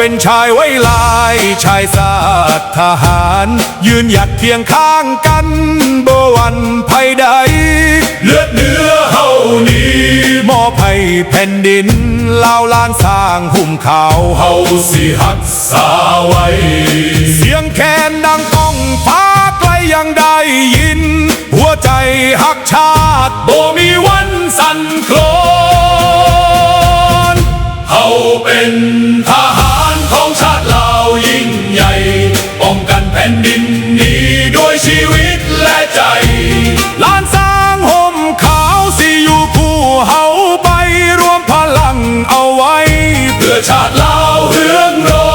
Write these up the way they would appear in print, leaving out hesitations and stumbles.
เป็นชายไว้ลายชายศาสตร์ทหารยืนหยัดเคียงข้างกันบ่หวั่นภัยใดเลือดเนื้อเฮานี้มอบให้แผ่นดินลาวล้านสร้างหุ่มขาวเฮาสิหักษาไว้เสียงแคนดังก้องฟ้าไกลยังได้ยินหัวใจหักชาติบ่มีวันสั่นคลอนเฮาเป็นทหารของชาติลาวยิ่งใหญ่ป้องกันแผ่นดินนี้ด้วยชีวิตและใจล้านสร้างห่มขาวสิอยู่คู่เฮาไปรวมพลังเอาไว้เพื่อชาติลาวเฮืองรอ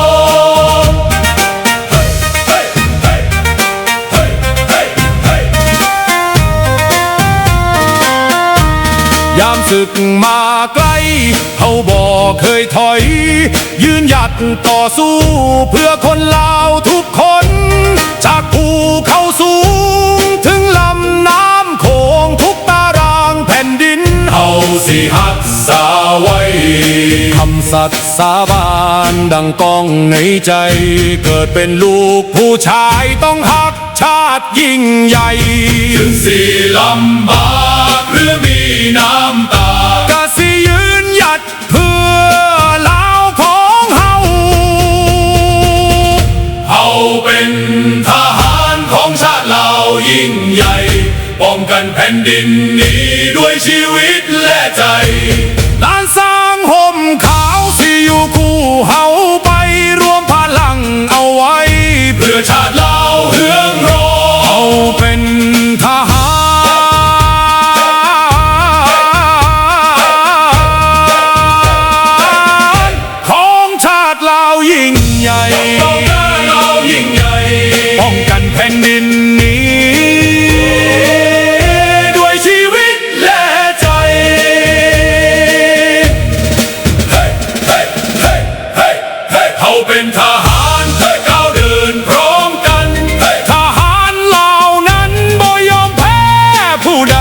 ยามศึกมาไกลเฮาบ่เคยถอยยืนหยัดต่อสู้เพื่อคนลาวทุกคนจากภูเขาสูงถึงลำน้ำโขงทุกตารางแผ่นดินเฮาสิหักษาไว้คำสัตย์สาบานดังก้องในใจเกิดเป็นลูกผู้ชายต้องหักชาติยิ่งใหญ่ถึงสิลำบากหรือมีน้ำตากะสิยืนหยัดเพื่อลาวของเฮาเฮาเป็นทหารของชาติลาวยิ่งใหญ่ป้องกันแผ่นดินนี้ด้วยชีวิตและใจล้านสร้างห่มขาวสิอยู่คู่เฮาไปรวมพลังเอาไว้เพื่อชาติลาวเฮืองรอเฮาเป็นทหารของชาติลาวยิ่งใหญ่ป้องกันแผ่นดินนี้ด้วยชีวิตและใจเฮาเป็นทหารก้าวเดินพร้อมกันทหารเหล่านั้นบ่ยอมแพ้ผู้ใด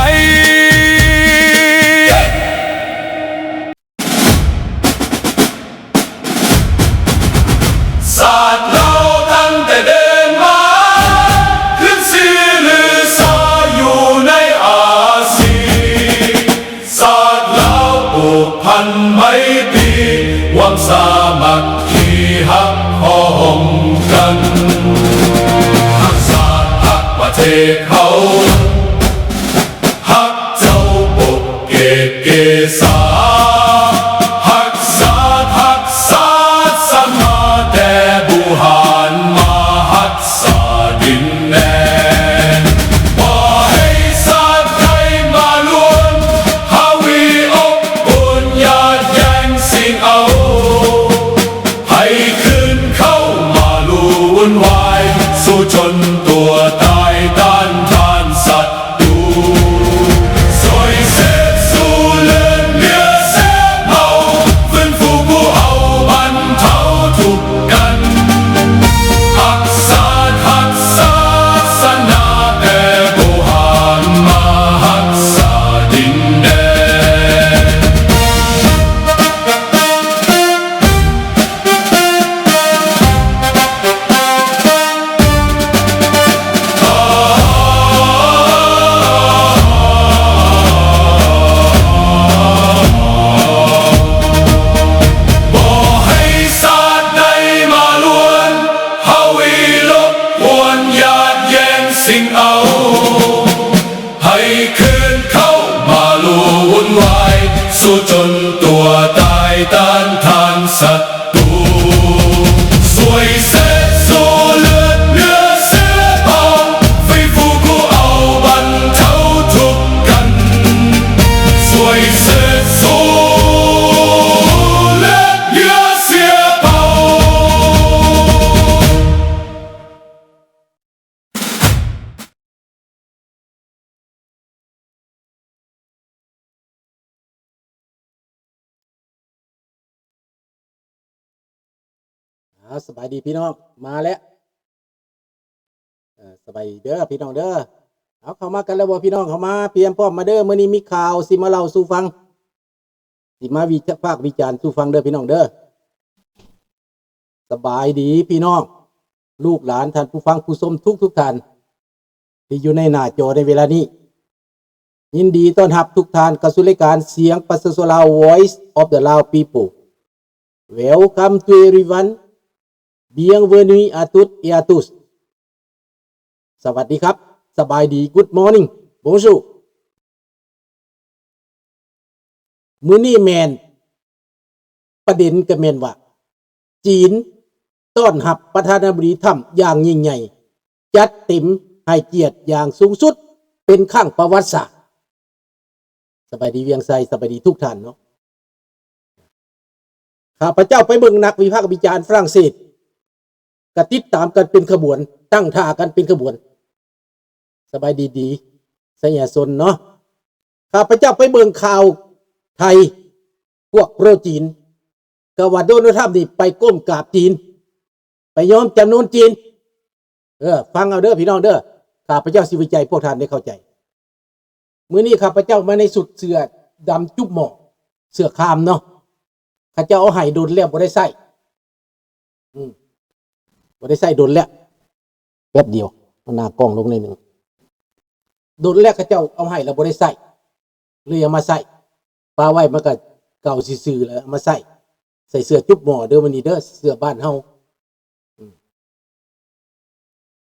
ศาสตร์เราตั้งแต่เดินมาขึ้นชื่อลือชาอยู่ในอาเซียนศาสตร์เราผูกพันไมตรีหวังสามัคคีหักพ้องกันหักศาสตร์หักประเทศเขาหักเจ้าปกเกตเกษาหักศาสตร์หักศาสตร์สมาแต่บุหารมาหักษาดินแดนบ่ให้ศาสตร์ไทยมาล้วนฮาวีอบอุ่นญาติแย่งสิ่งเอาให้คืนเข้ามาลู่วุ่นวายสู้จนตัวตายต้านทานศัตรูสวยเสพสู้เลือดเนื้อเสียเมาฟื้นฟูผู้เอาบรรเทาทุกข์กันหักศาสตร์หักศาสนาแต่บุหารมาหักษาดินแดนบ่ให้ศาสตร์ใดมาล้วนฮาวีลบกวนญาติแย่งสิ่งเอาให้คืนเข้ามาลู่วุ่นวายสู้จนตัวตายต้านทานศัตรูสวยเสพสู้เลือดเนื้อเสียเมาฟื้นฟูผู้เอาบรรเทาทุกข์กันสวยเสพสู้เลือดเนื้อเสียเมา สบายดีพี่น้องมาแล้วสบายดีเด้อพี่น้องเด้อเอาเข้ามากันแล้วบ่พี่น้องเข้ามาเตรียมพร้อมมาเด้อมื้อนี้มีข่าวสิมาเล่าสู่ฟังสิมาภาควิจารณ์สู่ฟังเด้อพี่น้องเด้อ บายดีพี่น้องลูกหลานท่านผู้ฟังผู้ชมทุกท่านที่อยู่ในหน้าจอในเวลานี้ยินดีต้อนรับทุกท่านเข้าสู่รายการเสียงประชาชนลาว Voice of the Lao People Welcome to everyone Bienvenue à toutes et à tous สวัสดีครับสบายดี Good morning Bonjour มื้อนี้แมนประเด็นก็แม่นว่าจีนต้อนรับประธานาธิบดีทรัมป์อย่างยิ่งใหญ่จัดเต็มให้เกียรติอย่างสูงสุดเป็นครั้งประวัติศาสตร์สบายดีเวียงไซสบายดีทุกท่านเนาะข้าพเจ้าไปเบิ่งนักวิพากษ์วิจารณ์ฝรั่งเศสก็ติดตามกันเป็นขบวนตั้งท่ากันเป็นขบวนสบายดีๆสยามชนเนาะข้าพเจ้าไปเบิ่งข่าวไทยพวกโปรจีนก็ว่าโดนัลด์ทรัมป์นี่ไปก้มกราบจีนไปยอมจำนวนจีนฟังเอาเด้อพี่น้องเด้อข้าพเจ้าสิวิจัยพวกท่านได้เข้าใจมื้อนี้ข้าพเจ้ามาในสุดเสื้อดำจุ๊บหมอกเสื้อคามเนาะข้าเจ้าเอาให้โดนแล้วบ่ได้ใส่บ่ได้ใส่โดนแล้วแป๊บเดียวมันหน้ากล้องลงในหนึ่งโดนแล้วข้าเจ้าเอาให้แล้วบ่ได้ใส่เลยเอามาใส่ปาไว้มันก็เก่าซื่อๆแล้วเอามาใส่เสื้อจุ๊บหมอเด้อวันนี้เด้อเสื้อบ้านเฮา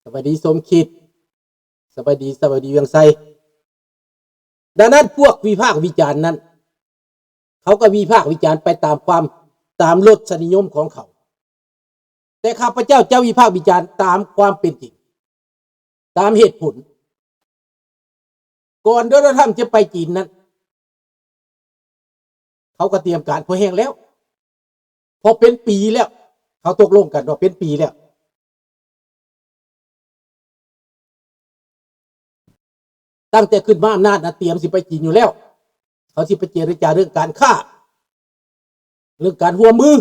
สวัสดีสมคิดสวัสดีเวียงไซดังนั้นพวกวิพากษ์วิจารณ์นั้นเขาก็วิพากษ์วิจารณ์ไปตามรสนิยมของเขาแต่ข้าพเจ้าจะวิพากษ์วิจารณ์ตามความเป็นจริงตามเหตุผลก่อนโดนัลด์ทรัมป์จะไปจีนนั้นเขาก็เตรียมการพอแห้งแล้วพอเป็นปีแล้วเขาตกลงกันว่าเป็นปีแล้วตั้งแต่ขึ้นมาอำนาจนะเตรียมสิไปจีนอยู่แล้วเขาสิไปเจรจาเรื่องการฆ่าเรื่องการหัวมือ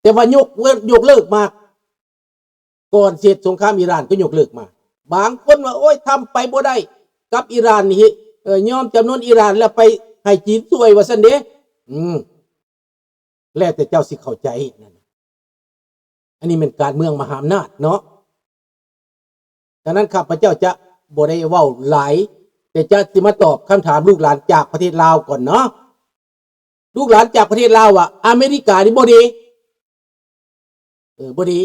แต่ว่ายกเลิกมาก่อนเสร็จสงครามอิหร่านก็ยกเลิกมาบางคนว่าโอ้ยทำไปบ่ได้กับอิหร่านนี่ยอมจำนวนอิหร่านแล้วไปให้จีนช่วยว่าซั่นเด้แล้วแต่เจ้าสิเข้าใจนั่นอันนี้เป็นการเมืองมหาอำนาจเนาะดังนั้นข้าพเจ้าจะบ่ได้เว้าหลายแต่จะสิมาตอบคำถามลูกหลานจากประเทศลาวก่อนเนาะลูกหลานจากประเทศลาวว่าอเมริกานี่บ่ดีบ่ดี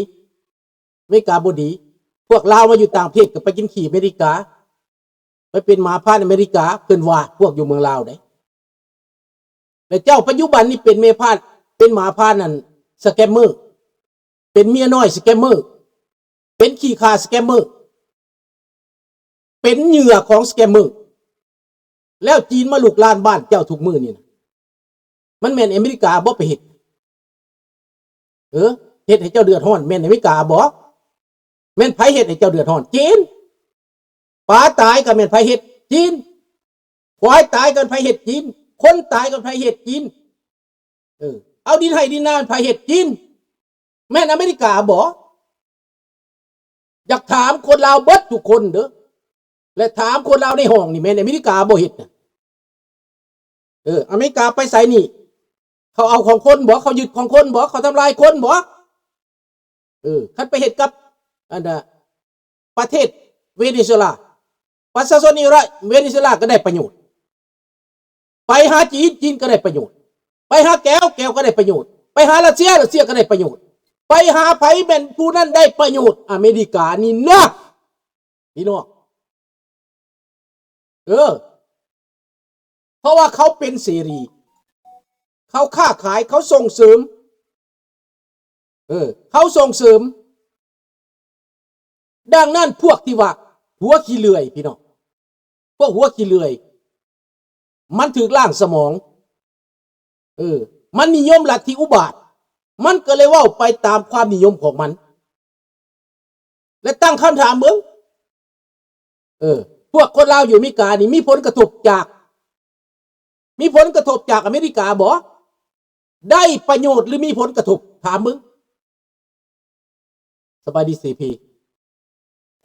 อเมริกาบ่ดีพวกลาวมาอยู่ต่างประเทศก็ไปกินขี้อเมริกาไปเป็นหมาพาดอเมริกาเพิ่นว่าพวกอยู่เมืองลาวได้แล้วเจ้าปัจจุบันนี่เป็นเมพาดเป็นหมาพาดนั่นสแกมเมอร์เป็นเมียน้อยสแกมเมอร์เป็นขี้ข่าสแกมเมอร์เป็นเหยื่อของสแกมเมอร์แล้วจีนมาลุกลานบ้านเจ้าทุกมือนี่นะมันแม่นอเมริกาบ่ไปเฮ็ดเฮ็ดให้เจ้าเดือดร้อนแม่นอเมริกาบ่แม่นไผเฮ็ดให้เจ้าเดือดร้อนจีนปลาตายก็แม่นไผเฮ็ดจีนควายตายก็ไผเฮ็ดจีนคนตายก็ไผเฮ็ดจีนเอาดินให้ดินนาไผเฮ็ดจีนแม่นอเมริกาบ่อยากถามคนลาวเบิดทุกคนเด้อและถามคนลาวในห้องนี่แม่นอเมริกาบ่เฮ็ดนะอเมริกาไปไสนี่เขาเอาของคนบ่เขายึดของคนบ่เขาทำลายคนบ่คันไปเฮ็ดกับอันน่ะประเทศเวเนซุเอลาประชาชนเวเนซุเอลาก็ได้ประโยชน์ไปหาจีนก็ได้ประโยชน์ไปหาแก้วก็ได้ประโยชน์ไปหารัสเซียก็ได้ประโยชน์ไปหาไผแม่นผู้นั้นได้ประโยชน์อเมริกานี่นะพี่น้องเพราะว่าเขาเป็นเสรีเขาค้าขายเขาส่งเสริมเขาส่งเสริมดังนั้นพวกที่ว่าหัวขี้เลื่อยพี่น้องพวกหัวขี้เลื่อยมันถูกล่างสมองมันนิยมลัทธิอุบาทมันก็เลยว่าไปตามความนิยมของมันและตั้งคำถามมึงพวกคนลาวอยู่อเมริกานี่มีผลกระทบจากอเมริกาบ่ได้ประโยชน์หรือมีผลกระทบถามมึงสบายดีซีพี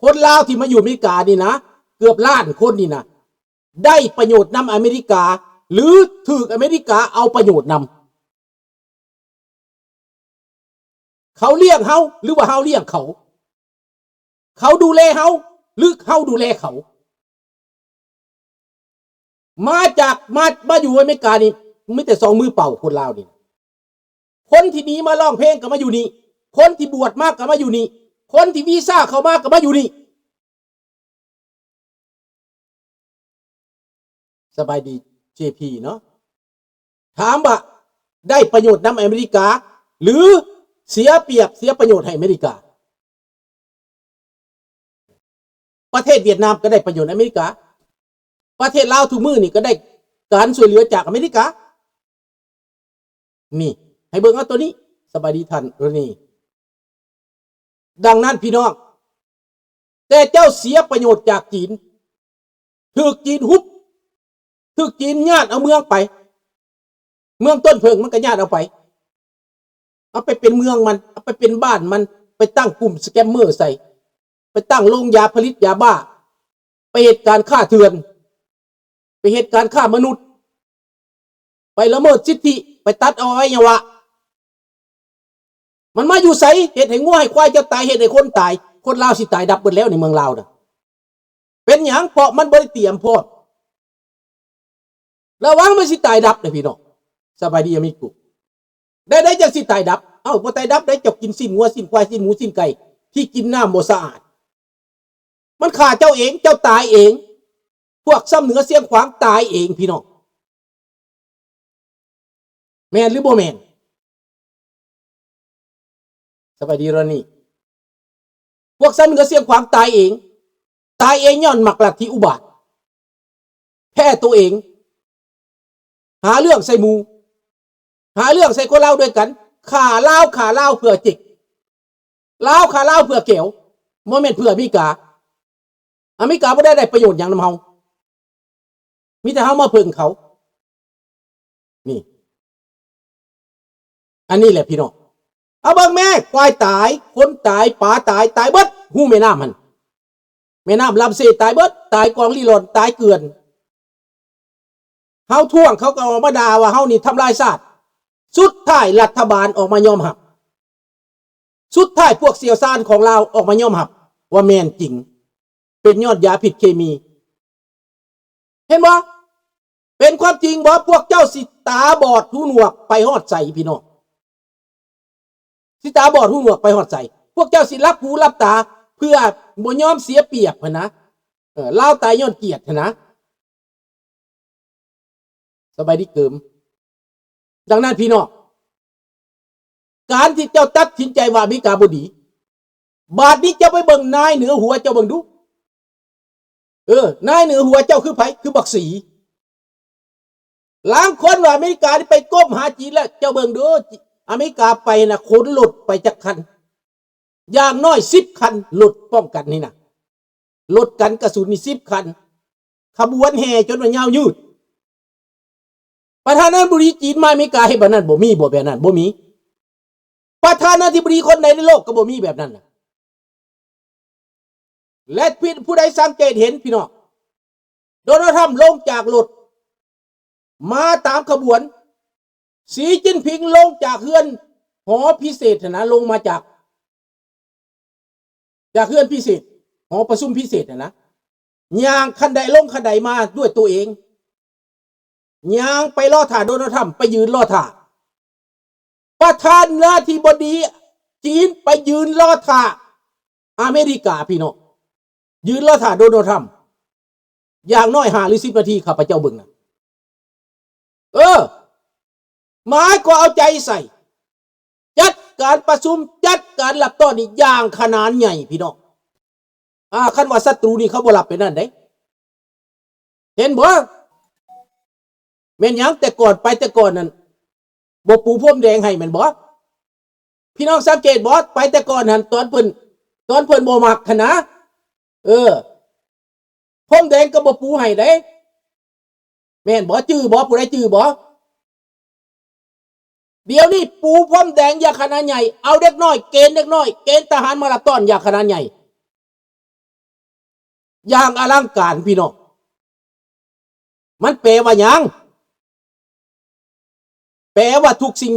คนลาวที่มาอยู่อเมริกานี่นะเกือบล้านคนนี่นะได้ประโยชน์นำอเมริกาหรือถูกอเมริกาเอาประโยชน์นำ เขาเลี้ยงเฮาหรือว่าเฮาเลี้ยงเขาเขาดูแลเฮาหรือเฮาดูแลเขามาจากมาอยู่อเมริกานี่ไม่แต่สองมือเปล่าคนลาวนี่คนที่หนีมาร้องเพลงก็มาอยู่นี่คนที่บวชมากก็มาอยู่นี่คนที่วีซ่าเข้ามาก็มาอยู่นี่สบายดี JP เนาะถามว่าได้ประโยชน์นำอเมริกาหรือเสียเปรียบเสียประโยชน์ให้อเมริกาประเทศเวียดนามก็ได้ประโยชน์อเมริกาประเทศลาวทุกมือนี่ก็ได้การช่วยเหลือจากอเมริกานี่ให้เบิ่งเอาตัวนี้สบายดีท่านนี่ดังนั้นพี่น้องแต่เจ้าเสียประโยชน์จากจีนถูกจีนฮุบถูกจีนญาติเอาเมืองไปเมืองต้นเพิงมันก็ญาติเอาไปเป็นเมืองมันเอาไปเป็นบ้านมันไปตั้งกลุ่มสแกมเมอร์ใส่ไปตั้งโรงยาผลิตยาบ้าไปเหตุการณ์ฆ่าเถื่อนไปเหตุการณ์ฆ่ามนุษย์ไปละเมิดสิทธิไปตัดเอาอวัยวะมันมาอยู่ใส่เหตุให้งัวให้ควายจะตายเหตุให้คนตายคนลาวสิตายดับหมดแล้วในเมืองลาวน่ะเป็นหยังเพราะมันบ่ได้เตรียมพร้อมระวังมันสิตายดับเลยพี่น้องสบายดีอามิกุได้จังสิตายดับเอ้าบ่ตายดับได้จกกินสิ้นงัวสิ้นควายสิ้นหมูสิ้นไก่ที่กินน้ำบ่สะอาดมันฆ่าเจ้าเองเจ้าตายเองพวกซ้ำเหนือเสียงขวางตายเองพี่น้องแม่นหรือบ่แม่นสบายดีรอนี่พวกซ้ำเหนือเสียงขวางตายเองย้อนหมักลัทธิอุบาทแพ้ตัวเองหาเรื่องใส่หมูหาเรื่องใส่คนเล่าด้วยกันข่าเล่าเพื่อจิกเล่าข่าเล่าเพื่อเกี่ยวโมเมนต์เพื่ออเมริกาไม่ได้ประโยชน์อย่างนำเฮามีแต่เฮามาเพิ่งเขานี่อันนี้แหละพี่น้องเอาเบิ่งแม่ควายตายคนตายปลาตายเบิดหูแม่น้ำมันแม่น้ำลำเซตายเบิดตายกองลีหล่นตายเกลื่อนเฮาท่วงเขาก็ออกมาด่าว่าเฮานี่ทำลายชาติสุดท้ายรัฐบาลออกมายอมรับสุดท้ายพวกเสี่ยวซ่านของเราออกมายอมรับว่าแม่นจริงเป็นยอดยาผิดเคมีเห็นบ่เป็นความจริงบ่พวกเจ้าสิตาบอดหูหนวกไปฮอดใส่พี่น้องสิตาบอดหูหนวกไปฮอดใส่พวกเจ้าสิรับหูรับตาเพื่อบ่ยอมเสียเปรียบนะเล่าตายย้อนเกียรตินะสบายดีเกิมดังนั้นพี่น้องการที่เจ้าตัดสินใจว่าอเมริกาบ่ดีบาดนี้เจ้าไปเบิ่งนายเหนือหัวเจ้าเบิ่งดูนายเหนือหัวเจ้าคือไผคือบักสีล้างคนว่าอเมริกาที่ไปก้มหาจีนแล้วเจ้าเบิ่งดูอเมริกาไปนะขนหลุดไปจากคันอย่างน้อย10 คันหลุดป้องกันนี่นะหลุดกันกระสุนนี่10 คันขบวนแห่จนว่ายาวยืดประธานาธิบดีจีนมาอเมริกาให้แบบนั้นบ่มีบ่แบบนั้นบ่มีประธานาธิบดีคนใดในโลกก็บ่มีแบบนั้นนะและผู้ใดสังเกตเห็นพี่น้องโดนัลด์ทรัมป์ลงจากรถมาตามขบวนสีจิ้นผิงลงจากเฮือนหอพิเศษนะลงมาจากเฮือนพิเศษหอประชุมพิเศษนะย่างคันใดลงคันใดมาด้วยตัวเองย่างไปล่อถ่าโดนัลด์ทรัมป์ไปยืนล่อถ่าประธานาธิบดีจีนไปยืนล่อถ่าอเมริกาพี่น้องยืนล่อถ่าโดนัลด์ทรัมป์อย่างน้อย5 หรือ 10 นาทีข้าพเจ้าเบิ่งนะหมายก็เอาใจใส่จัดการประชุมจัดการหลับต้อนนี่อย่างขนาดใหญ่พี่น้องคันว่าศัตรูนี่เขาบ่หลับไปนั่นได้เห็นบ่แม่นหยังแต่ก่อนนั้นบ่ปูพรมแดงให้แม่นบ่พี่น้องสังเกตบ่ไปแต่ก่อนนั้นตอนเพิ่นบ่มักหั้นนะพรมแดงก็บ่ปูให้ได้แม่นบ่จื้อบ่ผู้ใดจื้อบ่เดี๋ยวนี้ปูพรมแดงอย่าขนาดใหญ่เอาเด็กน้อยเกณฑ์ทหารมารับต้อนอย่าขนาดใหญ่อย่างอลังการพี่น้องมันแปลว่าหยังแปลว่าทุกสิ่ง